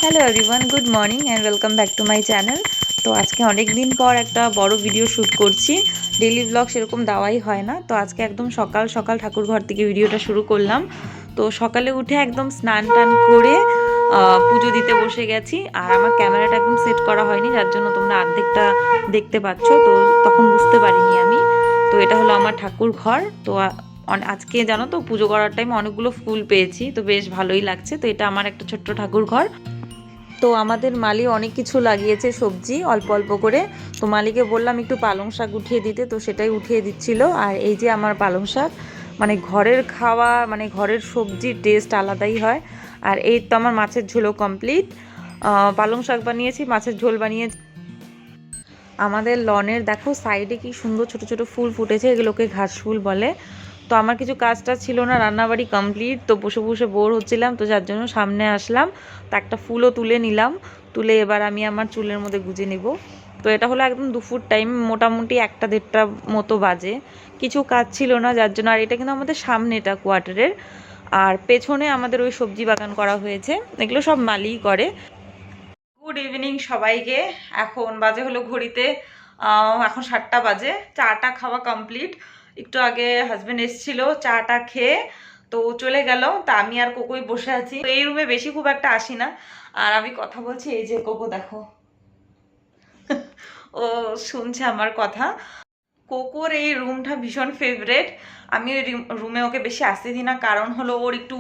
Hello everyone, good morning and welcome back to my channel. তো আজকে অনেক দিন পর একটা বড় ভিডিও শ্যুট করছি। ডেইলি ব্লগ সেরকম দেওয়াই হয় না, তো আজকে একদম সকাল সকাল ঠাকুর ঘর থেকে ভিডিওটা শুরু করলাম। তো সকালে উঠে একদম স্নান টান করে পুজো দিতে বসে গেছি। আর আমার ক্যামেরাটা একদম সেট করা হয়নি, যার জন্য তোমরা অর্ধেকটা দেখতে পাচ্ছ, তো তখন বুঝতে পারিনি আমি। তো এটা হলো আমার ঠাকুর ঘর। তো আজকে জানো তো পুজো করার টাইম অনেকগুলো ফুল পেয়েছি, তো বেশ ভালোই লাগছে। তো এটা আমার একটা ছোট্ট ঠাকুর ঘর। তো আমাদের মালি অনেক কিছু লাগিয়েছে, সবজি অল্প অল্প করে। তো মালিকে বললাম একটু পালং শাক উঠিয়ে দিতে, তো সেটাই উঠিয়ে দিচ্ছিল। আর এই যে আমার পালং শাক, মানে ঘরের খাওয়া, মানে ঘরের সবজির টেস্ট আলাদাই হয়। আর এই তো আমার মাছের ঝোলও কমপ্লিট। পালং শাক বানিয়েছি, মাছের ঝোল বানিয়েছি। আমাদের লনের দেখো সাইডে কি সুন্দর ছোট ছোট ফুল ফুটেছে, এগুলোকে ঘাস ফুল বলে। তো আমার কিছু কাজটা ছিল না, রান্নাবাড়ি কমপ্লিট, তো বসে বসে বোর হচ্ছিলাম, তো যার জন্য সামনে আসলাম। তো একটা ফুলও তুলে নিলাম, তুলে এবার আমি আমার চুলের মধ্যে গুজে নিব। তো এটা হলো একদম দুপুর টাইম, মোটামুটি 1-1:30 মতো বাজে। কিছু কাজ ছিল না যার জন্য। আর এটা কিন্তু আমাদের সামনেটা কোয়ার্টারের, আর পেছনে আমাদের ওই সবজি বাগান করা হয়েছে, এগুলো সব মালিই করে। গুড ইভিনিং সবাইকে। এখন বাজে হলো ঘড়িতে এখন 7টা বাজে। চাটা খাওয়া কমপ্লিট। একটু আগে হাজবেন্ড এসেছিল, চাটা খেয়ে তো চলে গেল। তা আমি আর কোকোই বসে আছি। তো এই রুমে বেশি খুব একটা আসি না, আর আমি কথা বলছি। এই যে কোকো দেখো, ও শুনছে আমার কথা। কোকোর এই রুমটা ভীষণ ফেভারেট। আমি ওই রুমে ওকে বেশি আসতে দিই না, কারণ হলো ওর একটু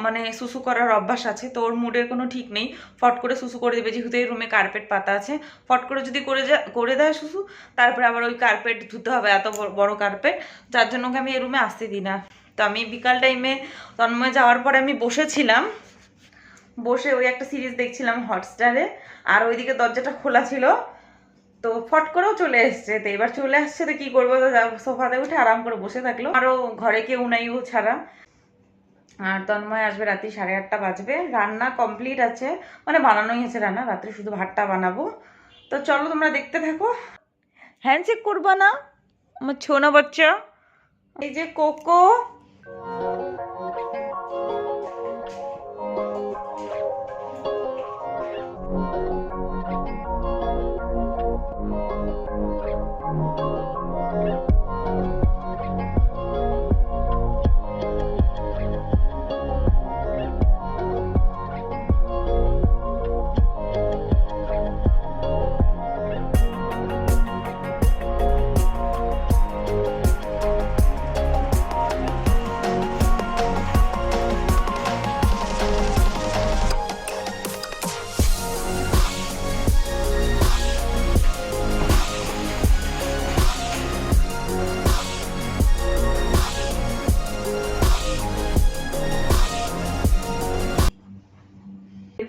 মানে সুসু করার অভ্যাস আছে। তো ওর মুডের কোনো ঠিক নেই, ফট করে সুসু করে দেবে। যেহেতু এই রুমে কার্পেট পাতা আছে, ফট করে যদি করে দেয় সুসু, তারপরে আবার ওই কার্পেট ধুতে হবে, এত বড় কার্পেট। যার জন্য ওকে আমি এই রুমে আসতে দিই না। তো আমি বিকাল টাইমে তন্ময় যাওয়ার পরে আমি বসেছিলাম, বসে ওই একটা সিরিজ দেখছিলাম হটস্টারে। আর ওইদিকে দরজাটা খোলা ছিল, তো ফট করেও চলে এসছে। তো এবার চলে আসছে, তো কি করবো, তো সোফাতে উঠে আরাম করে বসে থাকলো। আরো ঘরে কেউ নাই ও ছাড়া। আর তন্ময় আসবে রাত্রি 8:30 বাজবে। রান্না কমপ্লিট আছে, মানে বানানোই আছে রান্না, রাত্রে শুধু ভাতটা বানাবো। তো চলো তোমরা দেখতে থাকো। হ্যান্ডশেক করবা না আমার ছোনা বাচ্চা? এই যে কোকো।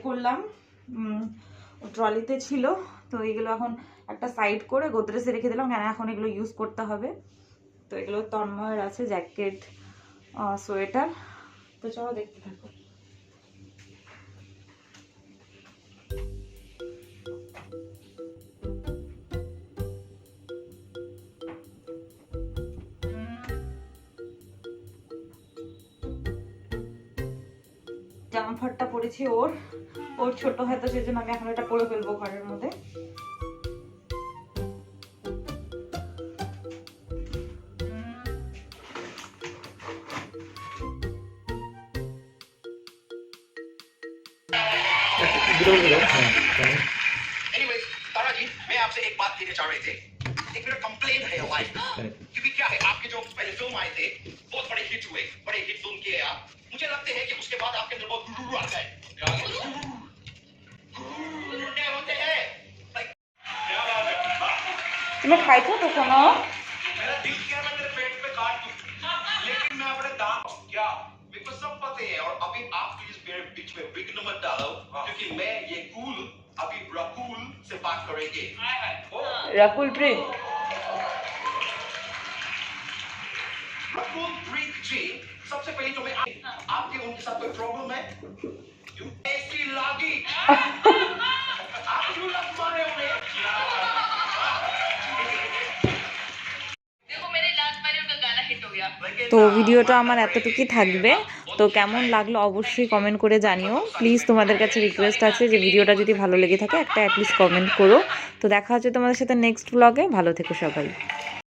করলাম, ট্রলিতে ছিল। তো এগুলো এখন একটা সাইড করে গোদরেজে রেখে দিলাম, কেন এখন এগুলো ইউজ করতে হবে। তো এগুলো তন্ময়ের আছে, জ্যাকেট, সোয়েটার। তো চলো দেখতে থাকো। জামা ফাটটা পরেছি ওর, ওর ছোট হয়তো, সেজন্য আমি এখন এটা পরে ফেলবো ঘরের মধ্যে। Anyways, तारा जी, मैं आपसे एक बात कहना चाह रहे थे। एक मेरा कंप्लेंट है लाइफ, क्योंकि क्या है, आपके जो पहले फिल्म आए थे बहुत बड़े हिट हुए, बड़े हिट फिल्म किए आप। मुझे लगता है कि उसके बाद आपके अंदर बहुत गुरु आ गए। गुरुटे होते हैं। তুমি খাইছো তো কোনো? मेरा दिल किया मैं तेरे पेट पे काट दूं, लेकिन मैं अपने दांत क्या, मेरे को सब पता है। और अभी आप प्लीज मेरे बीच में विघ्न मत डालो, क्योंकि मैं ये कूल अभी रकूल से बात करेंगे। রাকুল ট্রিট। रकूल ट्रीट जी, सबसे पहले तो मैं आपके उनके साथ कोई प्रॉब्लम है? यू ऐसी लागी आप क्यों लग मारे उन्हें? তো ভিডিওটা আমার এতটুকুই থাকবে। তো কেমন লাগলো অবশ্যই কমেন্ট করে জানিও। প্লিজ তোমাদের কাছে রিকোয়েস্ট আছে যে ভিডিওটা যদি ভালো লেগে থাকে একটা অ্যাটলিস্ট কমেন্ট করো। তো দেখা হচ্ছে তোমাদের সাথে নেক্সট ব্লগে। ভালো থেকো সবাই।